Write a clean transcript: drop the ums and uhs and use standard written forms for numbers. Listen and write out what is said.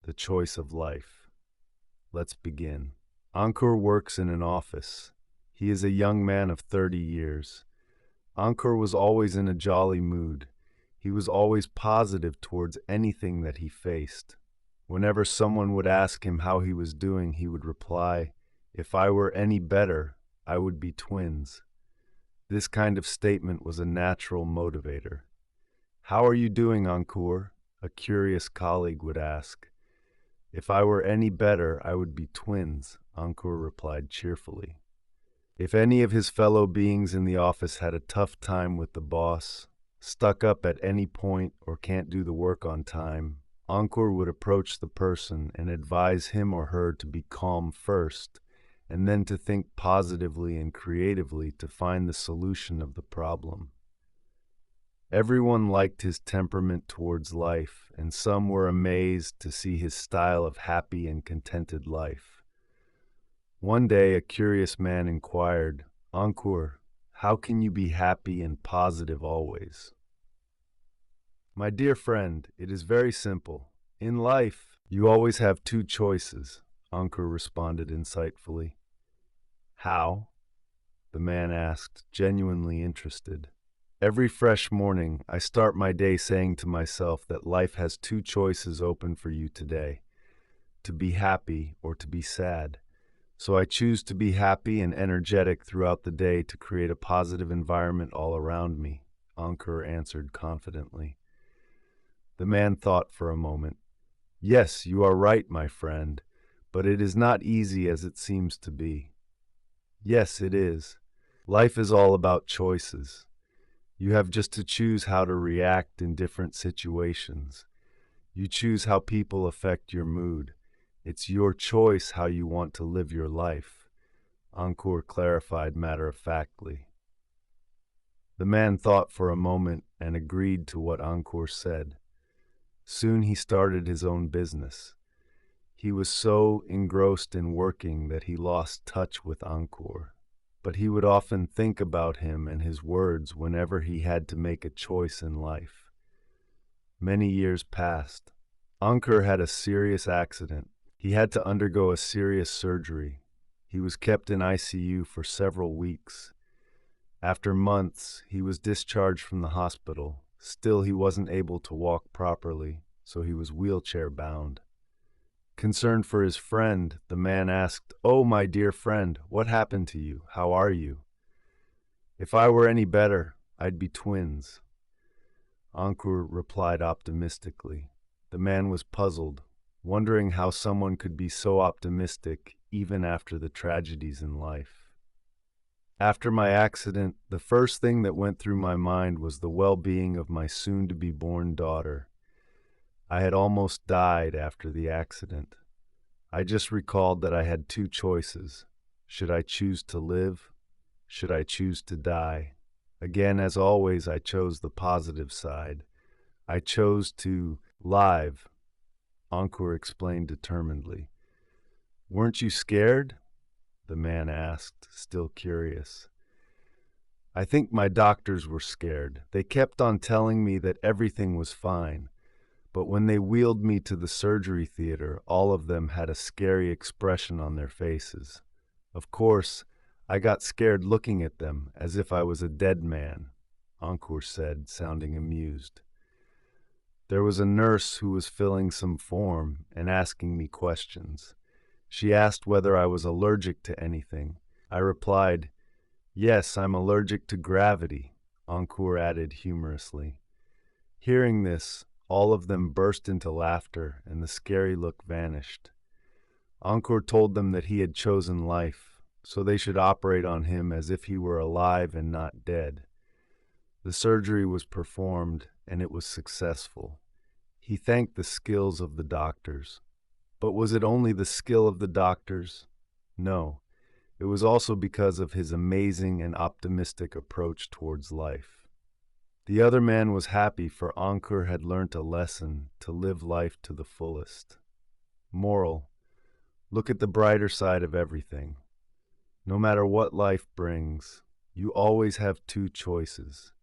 The choice of life. Let's begin. Ankur works in an office. He is a young man of 30 years. Ankur was always in a jolly mood. He was always positive towards anything that he faced. Whenever someone would ask him how he was doing, he would reply, "If I were any better, I would be twins." This kind of statement was a natural motivator. "How are you doing, Ankur?" a curious colleague would ask. "If I were any better, I would be twins," Ankur replied cheerfully. If any of his fellow beings in the office had a tough time with the boss, stuck up at any point, or can't do the work on time, Ankur would approach the person and advise him or her to be calm first, and then to think positively and creatively to find the solution of the problem. Everyone liked his temperament towards life, and some were amazed to see his style of happy and contented life. One day a curious man inquired, "Ankur, how can you be happy and positive always?" "My dear friend, it is very simple. In life, you always have two choices," Ankur responded insightfully. "How?" the man asked, genuinely interested. "Every fresh morning, I start my day saying to myself that life has two choices open for you today, to be happy or to be sad. So I choose to be happy and energetic throughout the day to create a positive environment all around me," Ankur answered confidently. The man thought for a moment. "Yes, you are right, my friend, but it is not easy as it seems to be." "Yes, it is. Life is all about choices. You have just to choose how to react in different situations. You choose how people affect your mood. It's your choice how you want to live your life," Ankur clarified matter-of-factly. The man thought for a moment and agreed to what Ankur said. Soon he started his own business. He was so engrossed in working that he lost touch with Ankur, but he would often think about him and his words whenever he had to make a choice in life. Many years passed. Ankur had a serious accident. He had to undergo a serious surgery. He was kept in ICU for several weeks. After months, he was discharged from the hospital. Still, he wasn't able to walk properly, so he was wheelchair-bound. Concerned for his friend, the man asked, "Oh, my dear friend, what happened to you? How are you?" "If I were any better, I'd be twins," Ankur replied optimistically. The man was puzzled, wondering how someone could be so optimistic even after the tragedies in life. "After my accident, the first thing that went through my mind was the well-being of my soon-to-be-born daughter. I had almost died after the accident. I just recalled that I had two choices. Should I choose to live? Should I choose to die? Again, as always, I chose the positive side. I chose to live," Ankur explained determinedly. "Weren't you scared?" the man asked, still curious. "I think my doctors were scared. They kept on telling me that everything was fine. But when they wheeled me to the surgery theater, all of them had a scary expression on their faces. Of course, I got scared looking at them, as if I was a dead man," Ankur said, sounding amused. "There was a nurse who was filling some form and asking me questions. She asked whether I was allergic to anything. I replied, 'Yes, I'm allergic to gravity,'" Ankur added humorously. Hearing this, all of them burst into laughter, and the scary look vanished. Ankur told them that he had chosen life, so they should operate on him as if he were alive and not dead. The surgery was performed, and it was successful. He thanked the skills of the doctors. But was it only the skill of the doctors? No, it was also because of his amazing and optimistic approach towards life. The other man was happy, for Ankur had learnt a lesson to live life to the fullest. Moral: look at the brighter side of everything. No matter what life brings, you always have two choices.